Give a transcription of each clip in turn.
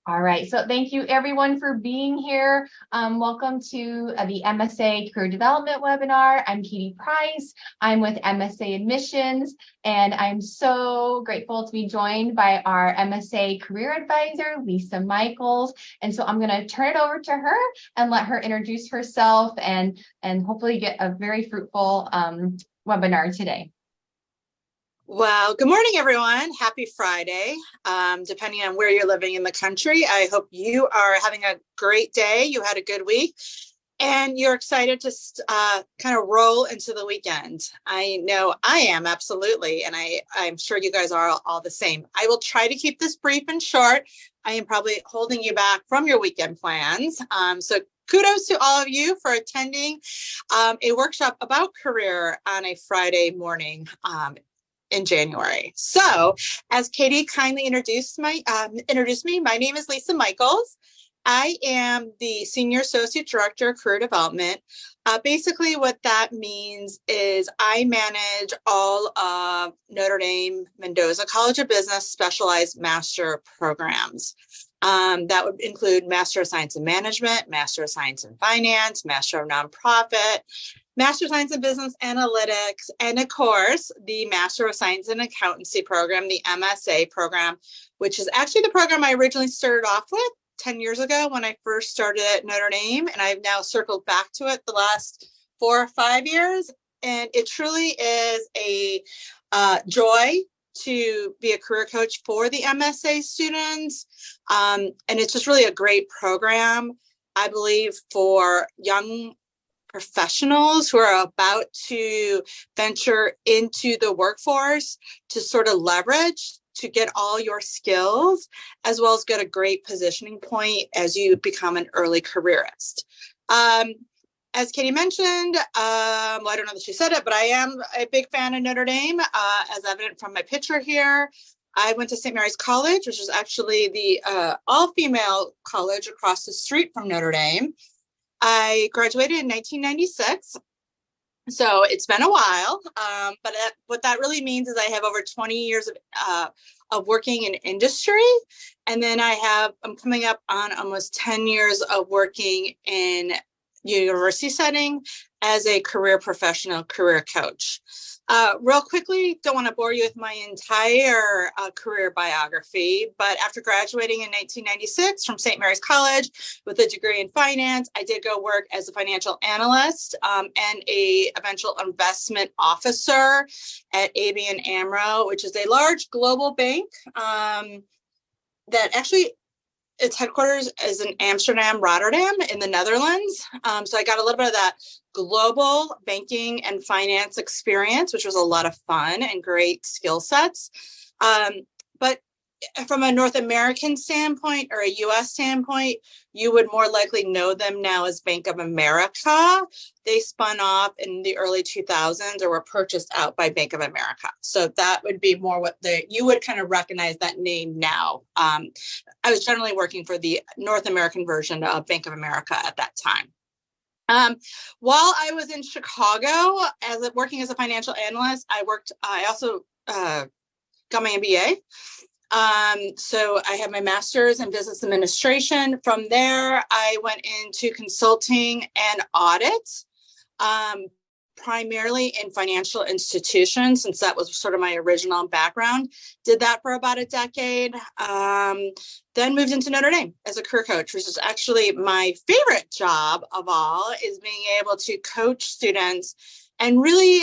All right, so thank you everyone for being here. Welcome to the MSA Career Development webinar. I'm Katie Price. I'm with MSA Admissions, and I'm so grateful to be joined by our MSA Career Advisor, Lisa Michaels. And so I'm going to turn it over to her and let her introduce herself and hopefully get a very fruitful webinar today. Well, good morning, everyone. Happy Friday. Depending on where you're living in the country, I hope you are having a great day. You had a good week and you're excited to kind of roll into the weekend. I know I am, absolutely. And I'm sure you guys are all the same. I will try to keep this brief and short. I am probably holding you back from your weekend plans. So kudos to all of you for attending a workshop about career on a Friday morning in January. So, as Katie kindly introduced me, my name is Lisa Michaels. I am the Senior Associate Director of Career Development. Basically, what that means is I manage all of Notre Dame Mendoza College of Business specialized master programs. That would include Master of Science in Management, Master of Science in Finance, Master of Nonprofit, Master of Science in Business Analytics, and of course, the Master of Science in Accountancy program, the MSA program, which is actually the program I originally started off with 10 years ago when I first started at Notre Dame, and I've now circled back to it the last 4 or 5 years, and it truly is a joy to be a career coach for the MSA students, and it's just really a great program, I believe, for young professionals who are about to venture into the workforce to sort of leverage to get all your skills, as well as get a great positioning point as you become an early careerist. As Katie mentioned, I don't know that she said it, but I am a big fan of Notre Dame, as evident from my picture here. I went to St. Mary's College, which is actually the all-female college across the street from Notre Dame. I graduated in 1996, so it's been a while, but what that really means is I have over 20 years of working in industry, and then I'm coming up on almost 10 years of working in university setting as a career professional, career coach. Real quickly, don't want to bore you with my entire career biography, but after graduating in 1996 from St. Mary's College with a degree in finance, I did go work as a financial analyst and a eventual investment officer at ABN AMRO, which is a large global bank that actually its headquarters is in Amsterdam, Rotterdam in the Netherlands. So I got a little bit of that global banking and finance experience, which was a lot of fun and great skill sets. But from a North American standpoint or a US standpoint, you would more likely know them now as Bank of America. They spun off in the early 2000s or were purchased out by Bank of America. So that would be more what you would kind of recognize that name now. I was generally working for the North American version of Bank of America at that time. While I was in Chicago working as a financial analyst, I also got my MBA. So I have my master's in business administration. From there, I went into consulting and audit, primarily in financial institutions, since that was sort of my original background. Did that for about a decade. Then moved into Notre Dame as a career coach, which is actually my favorite job of all, is being able to coach students and really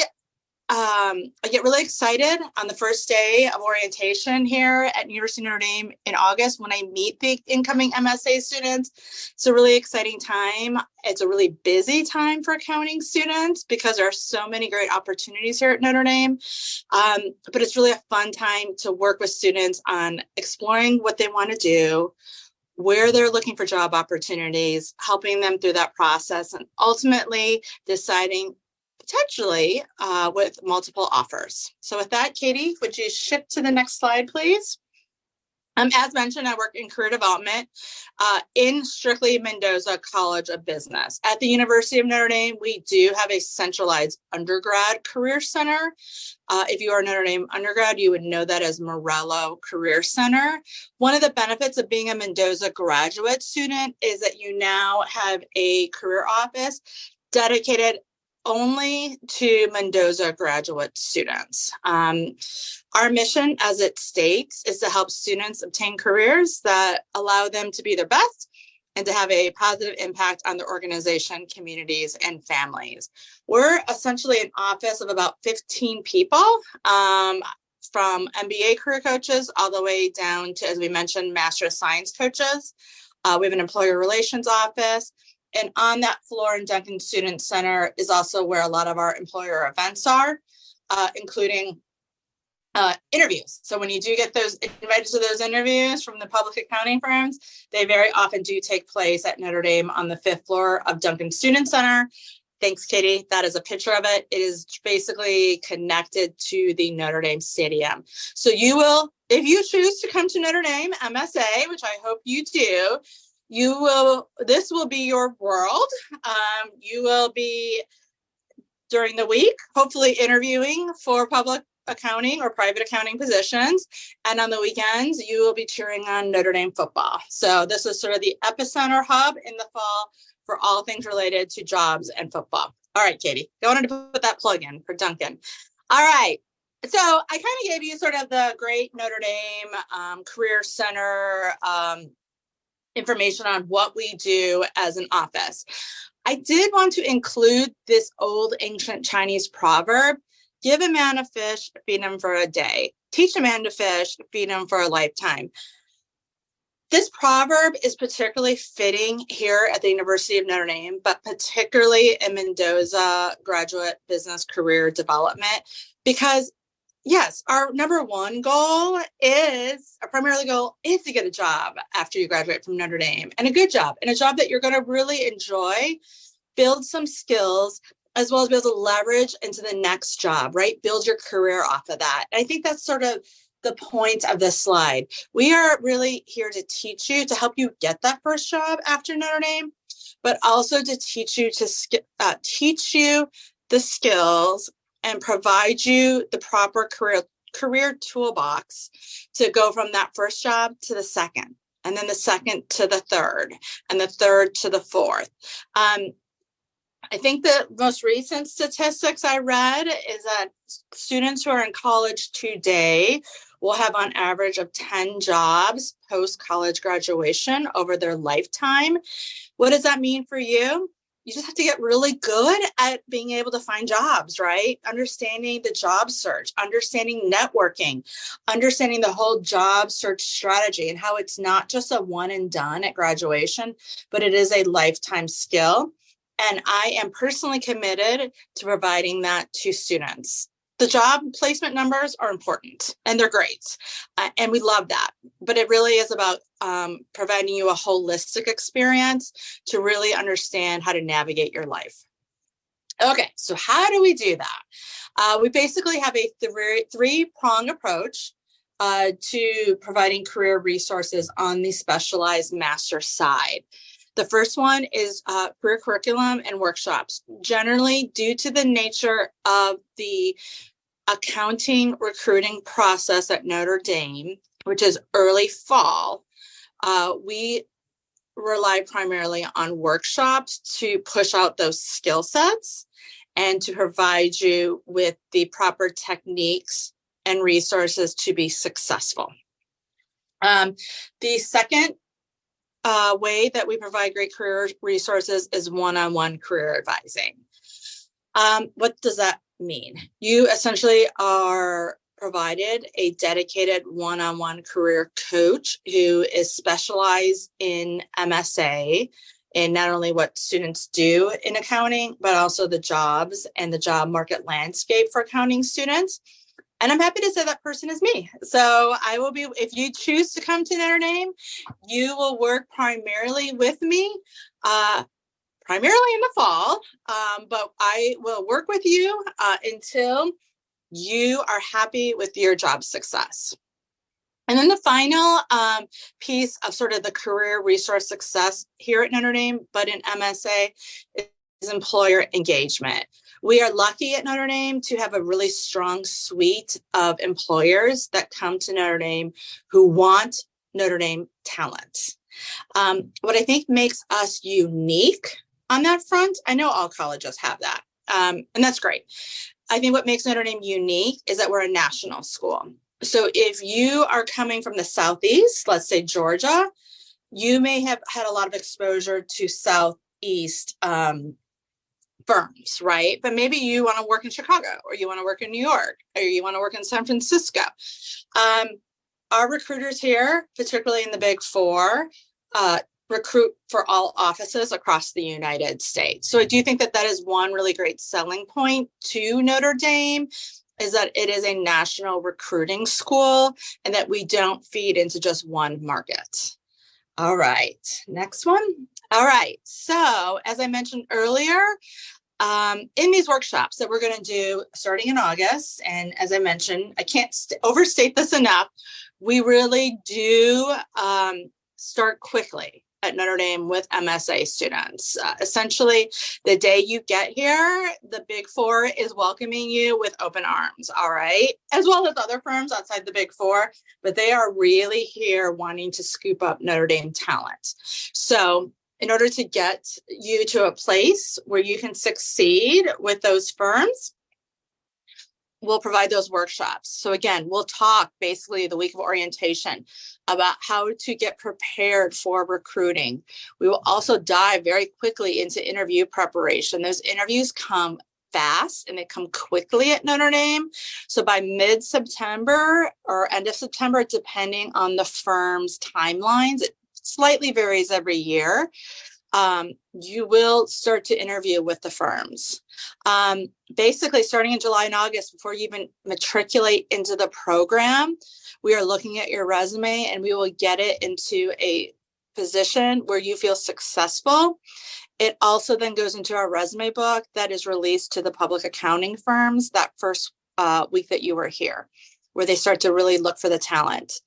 I get really excited on the first day of orientation here at University of Notre Dame in August when I meet the incoming MSA students. It's a really exciting time. It's a really busy time for accounting students because there are so many great opportunities here at Notre Dame. But it's really a fun time to work with students on exploring what they want to do, where they're looking for job opportunities, helping them through that process, and ultimately deciding potentially with multiple offers. So with that, Katie, would you shift to the next slide, please? As mentioned, I work in career development in strictly Mendoza College of Business. At the University of Notre Dame, we do have a centralized undergrad career center. If you are a Notre Dame undergrad, you would know that as Morello Career Center. One of the benefits of being a Mendoza graduate student is that you now have a career office dedicated only to Mendoza graduate students. Our mission, as it states, is to help students obtain careers that allow them to be their best and to have a positive impact on their organization, communities, and families. We're essentially an office of about 15 people, from MBA career coaches all the way down to, as we mentioned, Master of Science coaches. We have an employer relations office. And on that floor in Duncan Student Center is also where a lot of our employer events are, including interviews. So when you do get those invited to those interviews from the public accounting firms, they very often do take place at Notre Dame on the 5th floor of Duncan Student Center. Thanks, Katie. That is a picture of it. It is basically connected to the Notre Dame Stadium. So you will, if you choose to come to Notre Dame MSA, which I hope you do, this will be your world. You will be, during the week, hopefully interviewing for public accounting or private accounting positions. And on the weekends, you will be cheering on Notre Dame football. So this is sort of the epicenter hub in the fall for all things related to jobs and football. All right, Katie, I wanted to put that plug in for Duncan. All right. So I kind of gave you sort of the great Notre Dame Career Center information on what we do as an office. I did want to include this old ancient Chinese proverb: give a man a fish, feed him for a day. Teach a man to fish, feed him for a lifetime. This proverb is particularly fitting here at the University of Notre Dame, but particularly in Mendoza Graduate Business Career Development, because yes, our number one goal is, our primary goal is to get a job after you graduate from Notre Dame, and a good job, and a job that you're going to really enjoy, build some skills, as well as be able to leverage into the next job, right? Build your career off of that. And I think that's sort of the point of this slide. We are really here to teach you, to help you get that first job after Notre Dame, but also to teach you the skills and provide you the proper career toolbox to go from that first job to the second, and then the second to the third, and the third to the fourth. I think the most recent statistics I read is that students who are in college today will have on average of 10 jobs post-college graduation over their lifetime. What does that mean for you? You just have to get really good at being able to find jobs, right? Understanding the job search, understanding networking, understanding the whole job search strategy, and how it's not just a one and done at graduation, but it is a lifetime skill. And I am personally committed to providing that to students. The job placement numbers are important and they're great. And we love that. But it really is about providing you a holistic experience to really understand how to navigate your life. Okay, so how do we do that? We basically have a three-prong approach to providing career resources on the specialized master side. The first one is career curriculum and workshops. Generally, due to the nature of the accounting recruiting process at Notre Dame, which is early fall, we rely primarily on workshops to push out those skill sets and to provide you with the proper techniques and resources to be successful. The second way that we provide great career resources is one-on-one career advising. What does that mean? You essentially are provided a dedicated one-on-one career coach who is specialized in MSA, in not only what students do in accounting, but also the jobs and the job market landscape for accounting students. And I'm happy to say that person is me. So I will be, if you choose to come to Notre Dame, you will work primarily with me, primarily in the fall, but I will work with you until you are happy with your job success. And then the final piece of sort of the career resource success here at Notre Dame, but in MSA, is employer engagement. We are lucky at Notre Dame to have a really strong suite of employers that come to Notre Dame who want Notre Dame talent. What I think makes us unique on that front, I know all colleges have that, and that's great. I think what makes Notre Dame unique is that we're a national school. So if you are coming from the Southeast, let's say Georgia, you may have had a lot of exposure to Southeast firms, right? But maybe you want to work in Chicago, or you want to work in New York, or you want to work in San Francisco. Our recruiters here, particularly in the Big Four, recruit for all offices across the United States. So I do think that that is one really great selling point to Notre Dame, is that it is a national recruiting school and that we don't feed into just one market. All right, next one. All right, so as I mentioned earlier, in these workshops that we're going to do starting in August, and as I mentioned, I can't overstate this enough, we really do start quickly at Notre Dame with MSA students. Essentially, the day you get here, the Big Four is welcoming you with open arms, all right? As well as other firms outside the Big Four, but they are really here wanting to scoop up Notre Dame talent. So in order to get you to a place where you can succeed with those firms, we'll provide those workshops. So again, we'll talk basically the week of orientation about how to get prepared for recruiting. We will also dive very quickly into interview preparation. Those interviews come fast and they come quickly at Notre Dame. So by mid-September or end of September, depending on the firm's timelines, it slightly varies every year, you will start to interview with the firms. Basically, starting in July and August, before you even matriculate into the program, we are looking at your resume and we will get it into a position where you feel successful. It also then goes into our resume book that is released to the public accounting firms that first week that you were here, where they start to really look for the talent.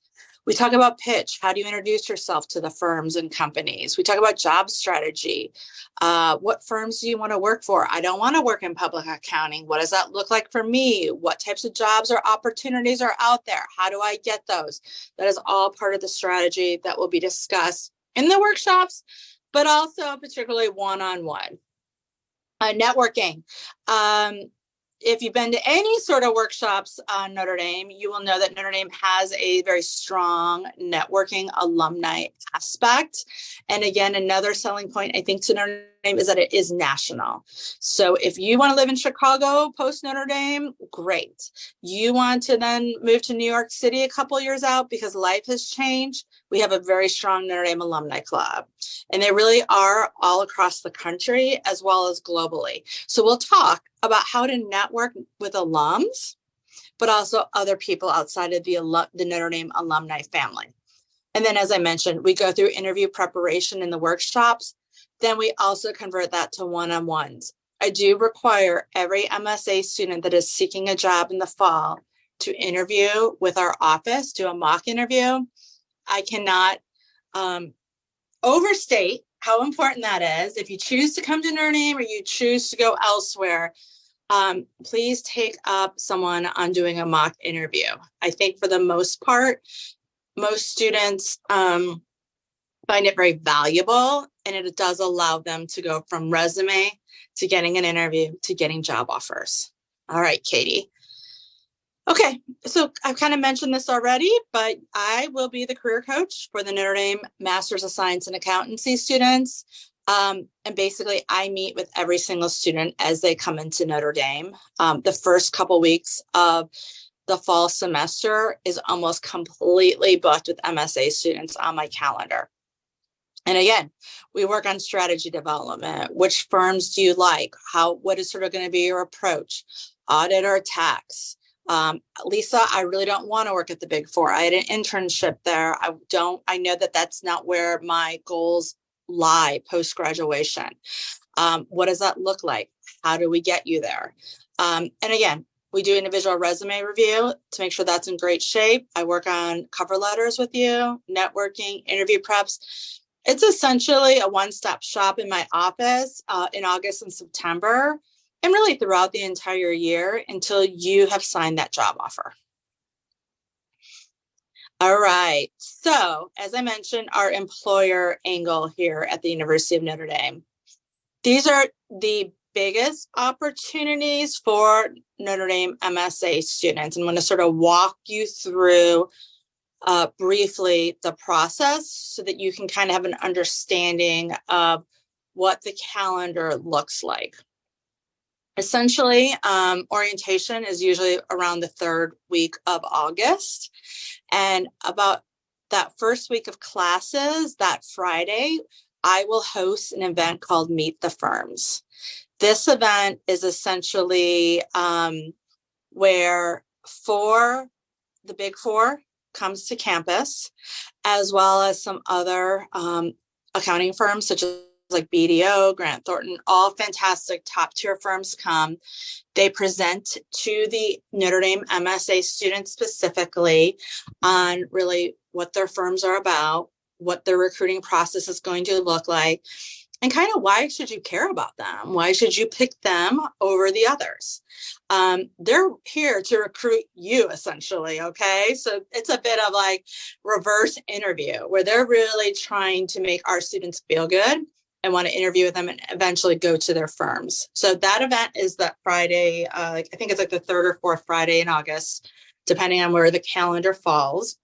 We talk about pitch. How do you introduce yourself to the firms and companies? We talk about job strategy. What firms do you want to work for? I don't want to work in public accounting. What does that look like for me? What types of jobs or opportunities are out there? How do I get those? That is all part of the strategy that will be discussed in the workshops, but also particularly one-on-one. Networking. If you've been to any sort of workshops on Notre Dame, you will know that Notre Dame has a very strong networking alumni aspect. And again, another selling point, I think, to Notre Dame is that it is national. So if you want to live in Chicago post Notre Dame, great. You want to then move to New York City a couple years out because life has changed, we have a very strong Notre Dame alumni club. And they really are all across the country as well as globally. So we'll talk about how to network with alums, but also other people outside of the Notre Dame alumni family. And then, as I mentioned, we go through interview preparation in the workshops. Then we also convert that to one-on-ones. I do require every MSA student that is seeking a job in the fall to interview with our office, do a mock interview. I cannot overstate how important that is. If you choose to come to Notre Dame or you choose to go elsewhere, please take up someone on doing a mock interview. I think for the most part, most students find it very valuable, and it does allow them to go from resume to getting an interview to getting job offers. All right, Katie. Okay, so I've kind of mentioned this already, but I will be the career coach for the Notre Dame Masters of Science and Accountancy students. And basically, I meet with every single student as they come into Notre Dame. The first couple weeks of the fall semester is almost completely booked with MSA students on my calendar. And again, we work on strategy development. Which firms do you like? What is sort of going to be your approach? Audit or tax? Lisa, I really don't want to work at the Big Four. I had an internship there. I know that that's not where my goals lie post-graduation. What does that look like? How do we get you there? And again, We do individual resume review to make sure that's in great shape. I work on cover letters with you, networking, interview preps. It's essentially a one-stop shop in my office in August and September, and really throughout the entire year until you have signed that job offer. All right. So, as I mentioned, our employer angle here at the University of Notre Dame. These are the biggest opportunities for Notre Dame MSA students. I'm going to sort of walk you through briefly the process so that you can kind of have an understanding of what the calendar looks like. Essentially, orientation is usually around the third week of August. And about that first week of classes, that Friday, I will host an event called Meet the Firms. This event is essentially where the Big Four comes to campus, as well as some other accounting firms such as like BDO, Grant Thornton, all fantastic top tier firms come. They present to the Notre Dame MSA students specifically on really what their firms are about, what their recruiting process is going to look like, and kind of why should you care about them? Why should you pick them over the others? They're here to recruit you, essentially, okay? So it's a bit of like reverse interview where they're really trying to make our students feel good and want to interview with them and eventually go to their firms. So that event is that Friday, I think it's like the third or fourth Friday in August, depending on where the calendar falls.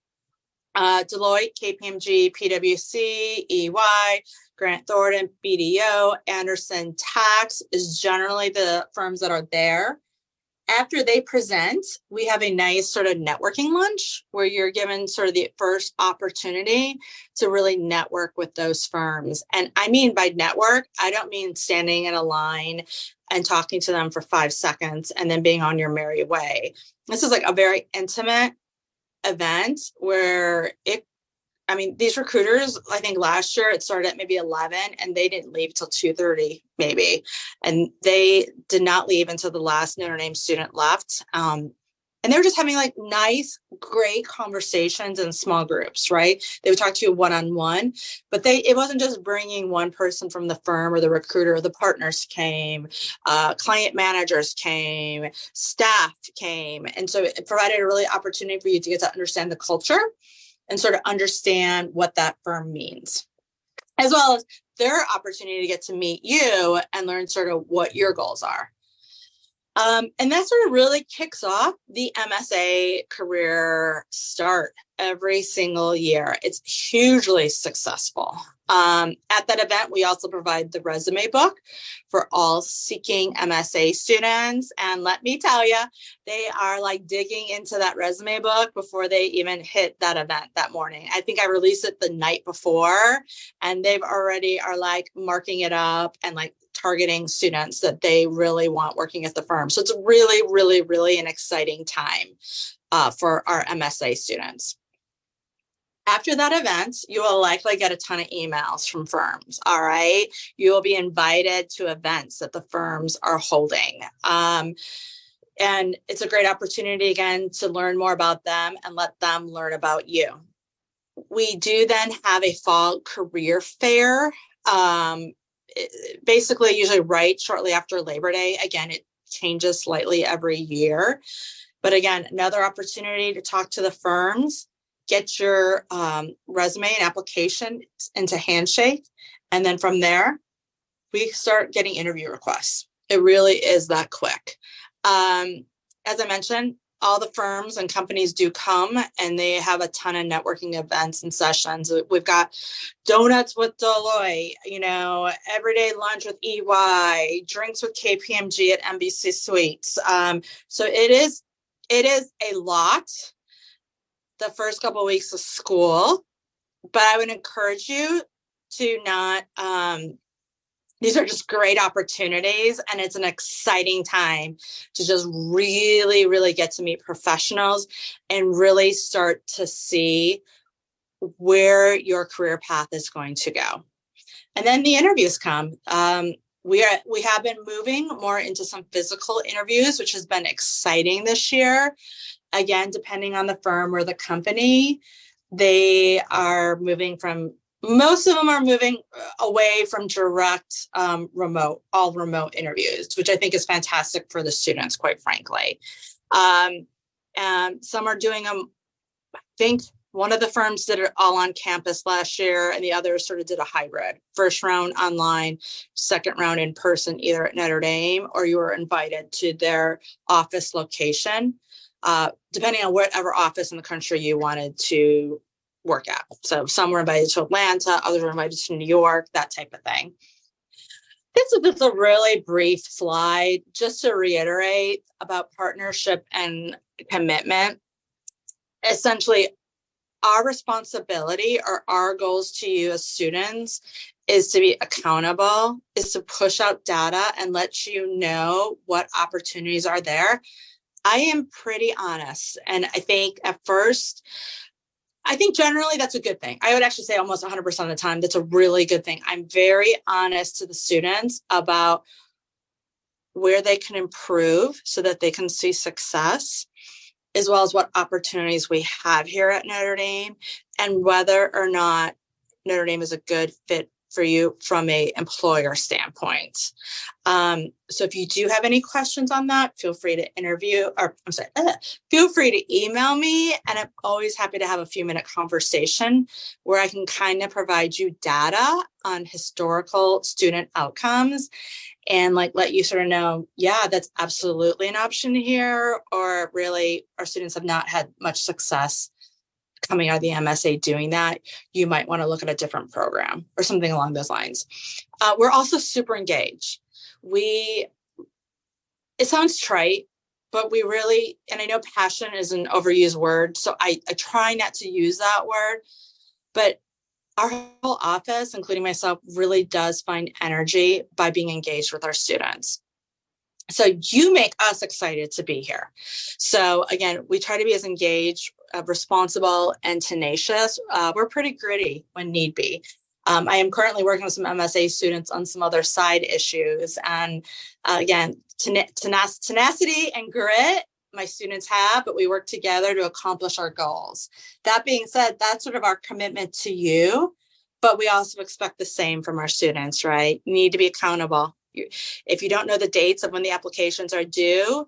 Deloitte, KPMG, PwC, EY, Grant Thornton, BDO, Anderson Tax is generally the firms that are there. After they present, we have a nice sort of networking lunch where you're given sort of the first opportunity to really network with those firms. And I mean by network, I don't mean standing in a line and talking to them for 5 seconds and then being on your merry way. This is like a very intimate event where these recruiters, I think last year it started at maybe 11 and they didn't leave till 2:30 maybe. And they did not leave until the last Notre Dame student left. And they were just having like nice, great conversations in small groups, right? They would talk to you one-on-one, but it wasn't just bringing one person from the firm or the recruiter. The partners came, client managers came, staff came. And so it provided a really opportunity for you to get to understand the culture and sort of understand what that firm means, as well as their opportunity to get to meet you and learn sort of what your goals are. And that sort of really kicks off the MSA career start every single year. It's hugely successful. At that event, we also provide the resume book for all seeking MSA students. And let me tell you, they are like digging into that resume book before they even hit that event that morning. I think I released it the night before, and they've already are like marking it up and like targeting students that they really want working at the firm. So it's really, really, really an exciting time for our MSA students. After that event, you will likely get a ton of emails from firms, all right? You will be invited to events that the firms are holding. And it's a great opportunity, again, to learn more about them and let them learn about you. We do then have a fall career fair, basically usually right shortly after Labor Day. Again, it changes slightly every year. But again, another opportunity to talk to the firms, get your resume and application into Handshake. And then from there, we start getting interview requests. It really is that quick. As I mentioned, all the firms and companies do come and they have a ton of networking events and sessions. We've got donuts with Deloitte, everyday lunch with EY, drinks with KPMG at NBC Suites. So it is a lot the first couple of weeks of school, but I would encourage you to not, these are just great opportunities, and it's an exciting time to just really, really get to meet professionals and really start to see where your career path is going to go. And then the interviews come. We have been moving more into some physical interviews, which has been exciting this year. Again, depending on the firm or the company, they are moving from, most of them are moving away from direct remote interviews, which I think is fantastic for the students, quite frankly. And some are doing them, I think one of the firms did it all on campus last year, and the others sort of did a hybrid. First round online, second round in person, either at Notre Dame or you were invited to their office location, depending on whatever office in the country you wanted to work at. So some were invited to Atlanta, others were invited to New York, that type of thing. This is just a really brief slide just to reiterate about partnership and commitment. Essentially, our responsibility or our goals to you as students is to be accountable, is to push out data and let you know what opportunities are there. I am pretty honest. And I think at first, I think generally that's a good thing. I would actually say almost 100% of the time, that's a really good thing. I'm very honest to the students about where they can improve so that they can see success, as well as what opportunities we have here at Notre Dame and whether or not Notre Dame is a good fit for you from a employer standpoint. So if you do have any questions on that, feel free to feel free to email me, and I'm always happy to have a few-minute conversation where I can kind of provide you data on historical student outcomes and let you sort of know, yeah, that's absolutely an option here, or really our students have not had much success coming out of the MSA doing that. You might want to look at a different program or something along those lines. We're also super engaged. It sounds trite, but we really, and I know passion is an overused word, so I try not to use that word, but our whole office, including myself, really does find energy by being engaged with our students. So you make us excited to be here. So again, we try to be as engaged, responsible, and tenacious. We're pretty gritty when need be. I am currently working with some MSA students on some other side issues. And again, tenacity and grit my students have, but we work together to accomplish our goals. That being said, that's sort of our commitment to you, but we also expect the same from our students, right? You need to be accountable. If you don't know the dates of when the applications are due,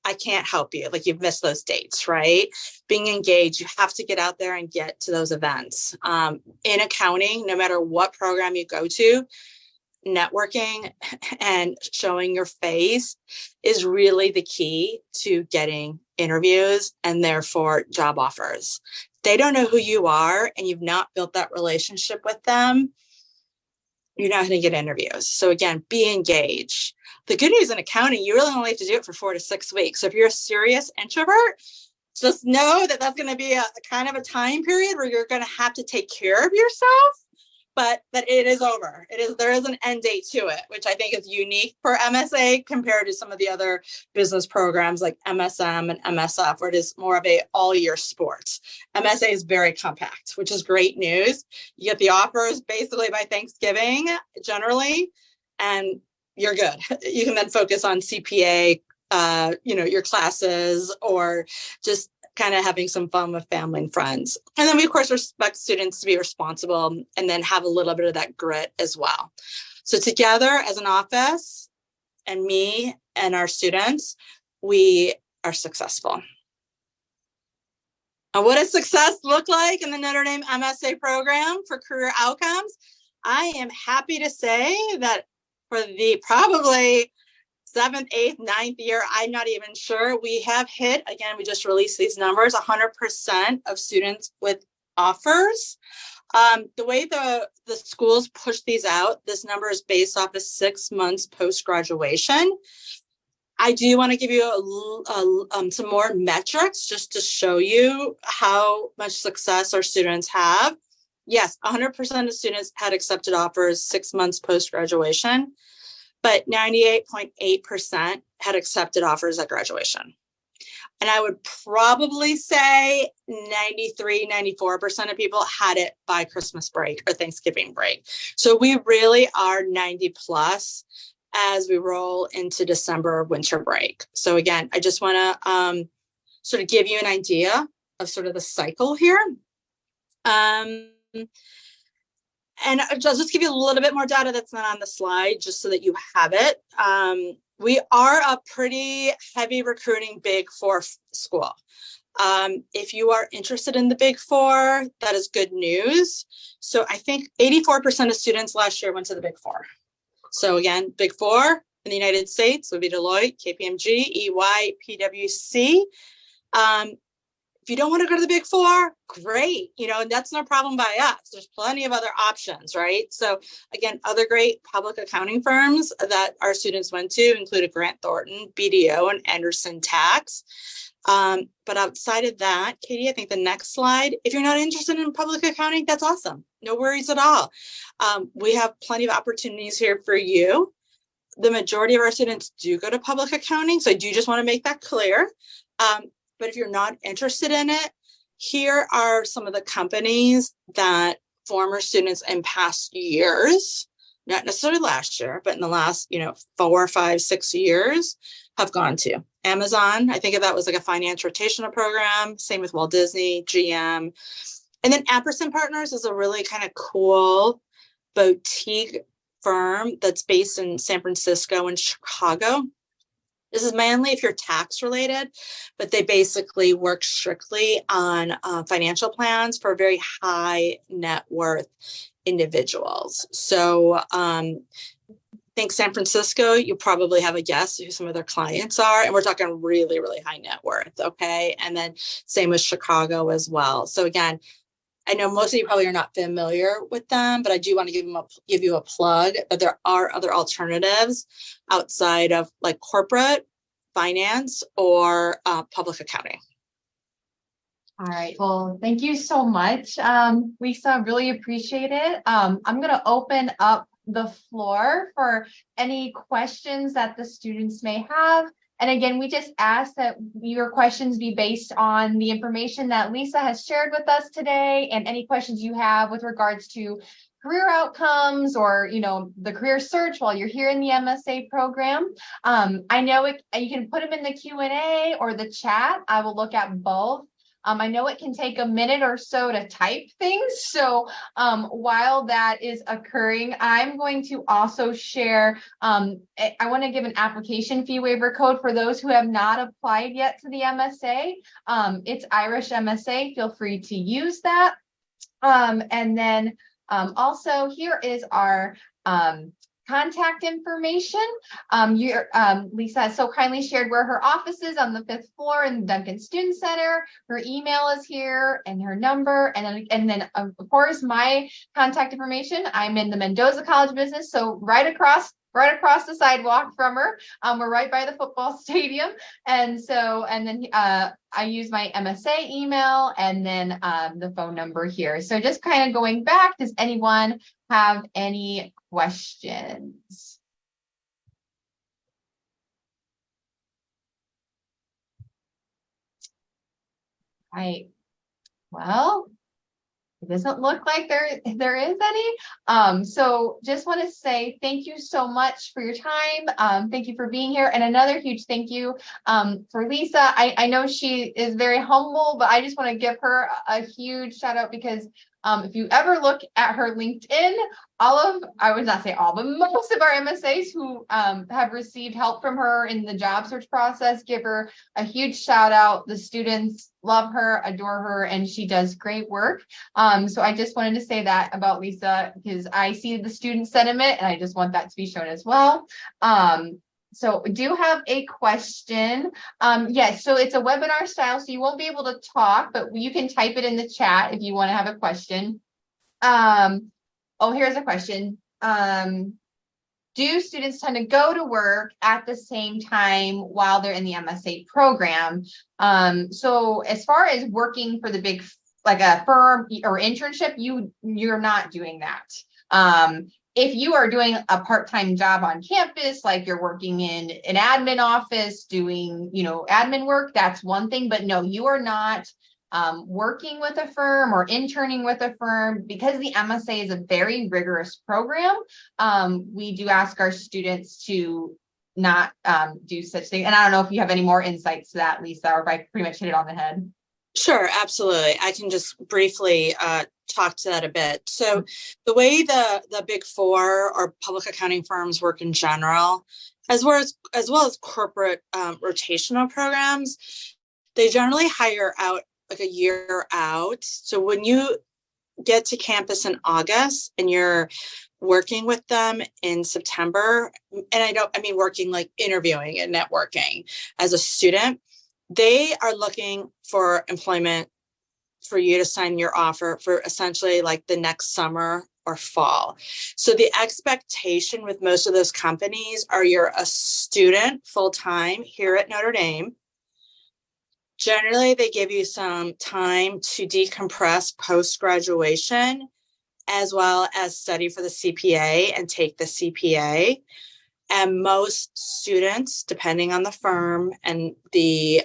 I can't help you. You've missed those dates, right? Being engaged, you have to get out there and get to those events. In accounting, no matter what program you go to, networking and showing your face is really the key to getting interviews and therefore job offers. They don't know who you are and you've not built that relationship with them, you're not going to get interviews. So again, be engaged. The good news in accounting, you really only have to do it for 4 to 6 weeks. So if you're a serious introvert, just know that that's going to be a kind of a time period where you're going to have to take care of yourself, but that it is over. There is an end date to it, which I think is unique for MSA compared to some of the other business programs like MSM and MSF, where it is more of a all-year sport. MSA is very compact, which is great news. You get the offers basically by Thanksgiving, generally, and you're good. You can then focus on CPA, your classes, or just kind of having some fun with family and friends. And then we, of course, expect students to be responsible and then have a little bit of that grit as well. So together as an office, and me and our students, we are successful. And what does success look like in the Notre Dame MSA program for career outcomes? I am happy to say that for the probably 7th, 8th, 9th year, I'm not even sure, we have hit, again, we just released these numbers, 100% of students with offers. The way the schools push these out, this number is based off of 6 months post-graduation. I do want to give you some more metrics just to show you how much success our students have. Yes, 100% of students had accepted offers 6 months post-graduation, but 98.8% had accepted offers at graduation. And I would probably say 93, 94% of people had it by Christmas break or Thanksgiving break. So we really are 90 plus as we roll into December winter break. So again, I just want to sort of give you an idea of sort of the cycle here. And I'll just give you a little bit more data that's not on the slide, just so that you have it. We are a pretty heavy recruiting Big Four school. If you are interested in the Big Four, that is good news. So I think 84% of students last year went to the Big Four. So again, Big Four in the United States would be Deloitte, KPMG, EY, PwC. If you don't want to go to the Big Four, great. That's no problem by us. There's plenty of other options, right? So again, other great public accounting firms that our students went to included Grant Thornton, BDO, and Anderson Tax. But outside of that, Katie, I think the next slide, if you're not interested in public accounting, that's awesome. No worries at all. We have plenty of opportunities here for you. The majority of our students do go to public accounting, so I do just want to make that clear. But if you're not interested in it, here are some of the companies that former students in past years, not necessarily last year, but in the last, 4, 5, 6 years have gone to. Amazon, I think of that was like a finance rotational program. Same with Walt Disney, GM. And then Ampersand Partners is a really kind of cool boutique firm that's based in San Francisco and Chicago. This is mainly if you're tax related, but they basically work strictly on financial plans for very high net worth individuals. So think San Francisco, you probably have a guess who some of their clients are. And we're talking really, really high net worth. Okay. And then same with Chicago as well. So again, I know most of you probably are not familiar with them, but I do want to give you a plug that there are other alternatives outside of like corporate finance or public accounting. All right. Well, thank you so much, Lisa. Really appreciate it. I'm going to open up the floor for any questions that the students may have. And again, we just ask that your questions be based on the information that Lisa has shared with us today, and any questions you have with regards to career outcomes or, the career search while you're here in the MSA program. I know you can put them in the Q&A or the chat. I will look at both. I know it can take a minute or so to type things. So while that is occurring, I'm going to also share, I want to give an application fee waiver code for those who have not applied yet to the MSA. It's Irish MSA. Feel free to use that. And then also here is our contact information. Lisa has so kindly shared where her office is on the 5th floor in the Duncan Student Center. Her email is here and her number. And then of course, my contact information. I'm in the Mendoza College of Business. So right across the sidewalk from her. We're right by the football stadium. And then I use my MSA email and then the phone number here. So just kind of going back, does anyone have any questions? Right. Well, it doesn't look like there is any. So just want to say thank you so much for your time. Thank you for being here. And another huge thank you for Lisa. I know she is very humble, but I just want to give her a huge shout out because if you ever look at her LinkedIn, I would not say all, but most of our MSAs who have received help from her in the job search process, give her a huge shout out. The students love her, adore her, and she does great work. So I just wanted to say that about Lisa because I see the student sentiment and I just want that to be shown as well. So we do have a question. Yes, so it's a webinar style, so you won't be able to talk, but you can type it in the chat if you want to have a question. Here's a question. Do students tend to go to work at the same time while they're in the MSA program? So as far as working for the like a firm or internship, you're not doing that. if you are doing a part-time job on campus, like you're working in an admin office doing, admin work, that's one thing. But no, you are not working with a firm or interning with a firm, because the MSA is a very rigorous program. We do ask our students to not do such things. And I don't know if you have any more insights to that, Lisa, or if I pretty much hit it on the head. Sure, absolutely. I can just briefly talk to that a bit. So the way the Big Four or public accounting firms work in general, as well as corporate rotational programs, they generally hire out like a year out. So when you get to campus in August and you're working with them in September, and I mean working like interviewing and networking as a student, they are looking for employment for you to sign your offer for essentially like the next summer or fall. So the expectation with most of those companies are you're a student full-time here at Notre Dame. Generally, they give you some time to decompress post-graduation, as well as study for the CPA and take the CPA. And most students, depending on the firm and the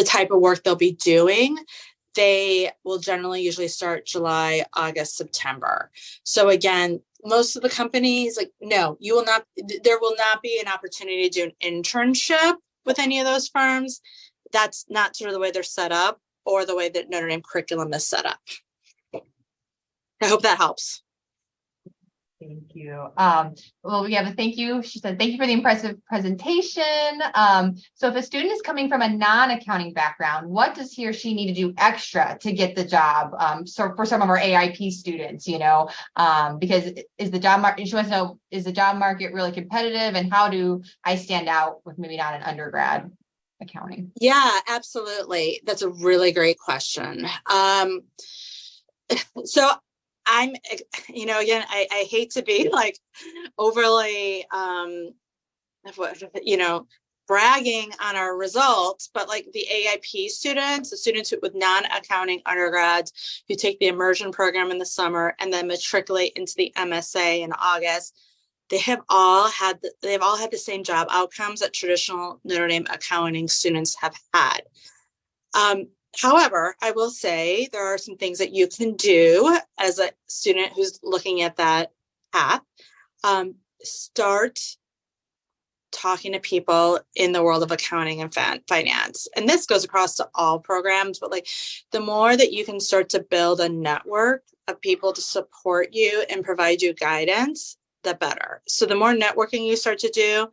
type of work they'll be doing, they will generally usually start July, August, September. So again, most of the companies, like, no, there will not be an opportunity to do an internship with any of those firms. That's not sort of the way they're set up or the way that Notre Dame curriculum is set up. I hope that helps. Thank you. Well, we have a thank you. She said, thank you for the impressive presentation. So if a student is coming from a non-accounting background, what does he or she need to do extra to get the job? So for some of our AIP students, because is the job market, she wants to know, is the job market really competitive, and how do I stand out with maybe not an undergrad accounting? Yeah, absolutely. That's a really great question. So I'm, again, I hate to be like overly, bragging on our results, but like the AIP students, the students with non-accounting undergrads who take the immersion program in the summer and then matriculate into the MSA in August, they've all had the same job outcomes that traditional Notre Dame accounting students have had. However, I will say there are some things that you can do as a student who's looking at that path. Start talking to people in the world of accounting and finance. And this goes across to all programs, but like the more that you can start to build a network of people to support you and provide you guidance, the better. So the more networking you start to do,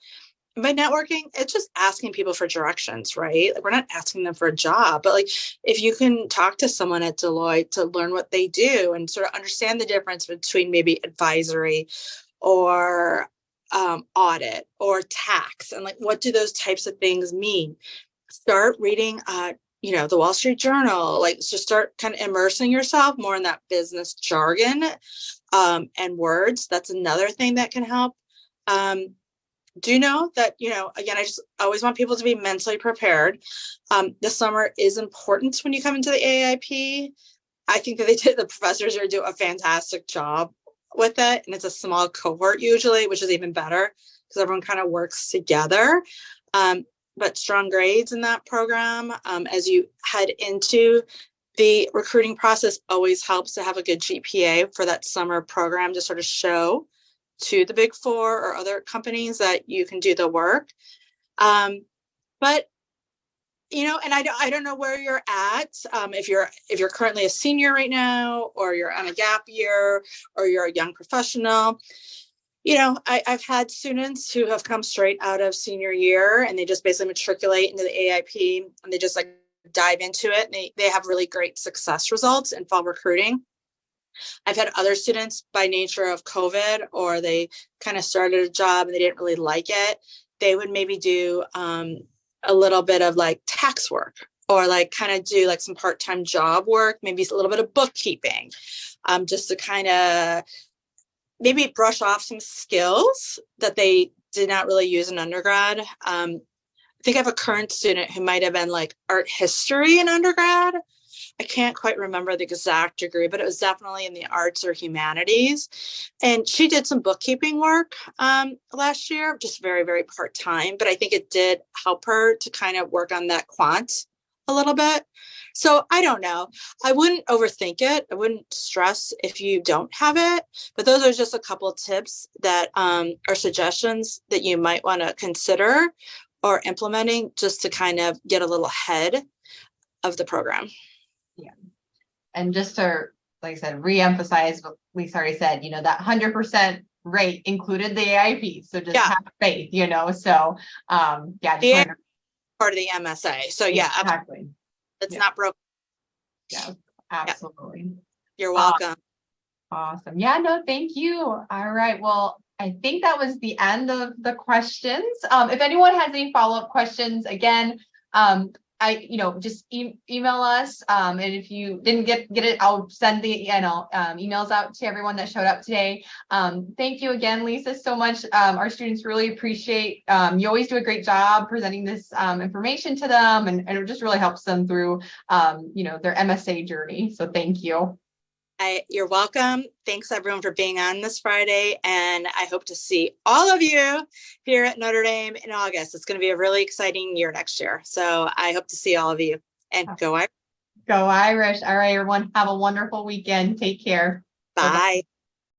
and by networking, it's just asking people for directions, right? Like we're not asking them for a job, but like if you can talk to someone at Deloitte to learn what they do and sort of understand the difference between maybe advisory or audit or tax, and like what do those types of things mean? Start reading, the Wall Street Journal. Like just start kind of immersing yourself more in that business jargon and words. That's another thing that can help. Do you know that, again, I just always want people to be mentally prepared. The summer is important when you come into the AIP. I think that the professors do a fantastic job with it. And it's a small cohort usually, which is even better because everyone kind of works together. But strong grades in that program as you head into the recruiting process always helps to have a good GPA for that summer program to sort of show to the Big Four or other companies that you can do the work. But and I don't know where you're at. If you're currently a senior right now, or you're on a gap year, or you're a young professional, I've had students who have come straight out of senior year and they just basically matriculate into the AIP and they just like dive into it. And they have really great success results in fall recruiting. I've had other students by nature of COVID, or they kind of started a job and they didn't really like it. They would maybe do a little bit of like tax work, or like kind of do like some part-time job work, maybe a little bit of bookkeeping, just to kind of maybe brush off some skills that they did not really use in undergrad. I think I have a current student who might have been like art history in undergrad. I can't quite remember the exact degree, but it was definitely in the arts or humanities. And she did some bookkeeping work last year, just very, very part-time, but I think it did help her to kind of work on that quant a little bit. So I don't know. I wouldn't overthink it. I wouldn't stress if you don't have it, but those are just a couple of tips that are suggestions that you might want to consider or implementing just to kind of get a little ahead of the program. Yeah. And just to, like I said, reemphasize what Lisa already said, that 100% rate included the AIP. So just have faith, so just yeah, part of the MSA. So yeah, exactly. It's not broken. Yeah, absolutely. Yeah. You're welcome. Awesome. Yeah, no, thank you. All right. Well, I think that was the end of the questions. If anyone has any follow-up questions, again, just email us. And if you didn't get it, I'll send the emails out to everyone that showed up today. Thank you again, Lisa, so much. Our students really appreciate, you always do a great job presenting this information to them, and it just really helps them through, their MSA journey. So thank you. You're welcome. Thanks everyone for being on this Friday. And I hope to see all of you here at Notre Dame in August. It's going to be a really exciting year next year. So I hope to see all of you, and go Irish. Go Irish. All right, everyone. Have a wonderful weekend. Take care. Bye. Bye-bye.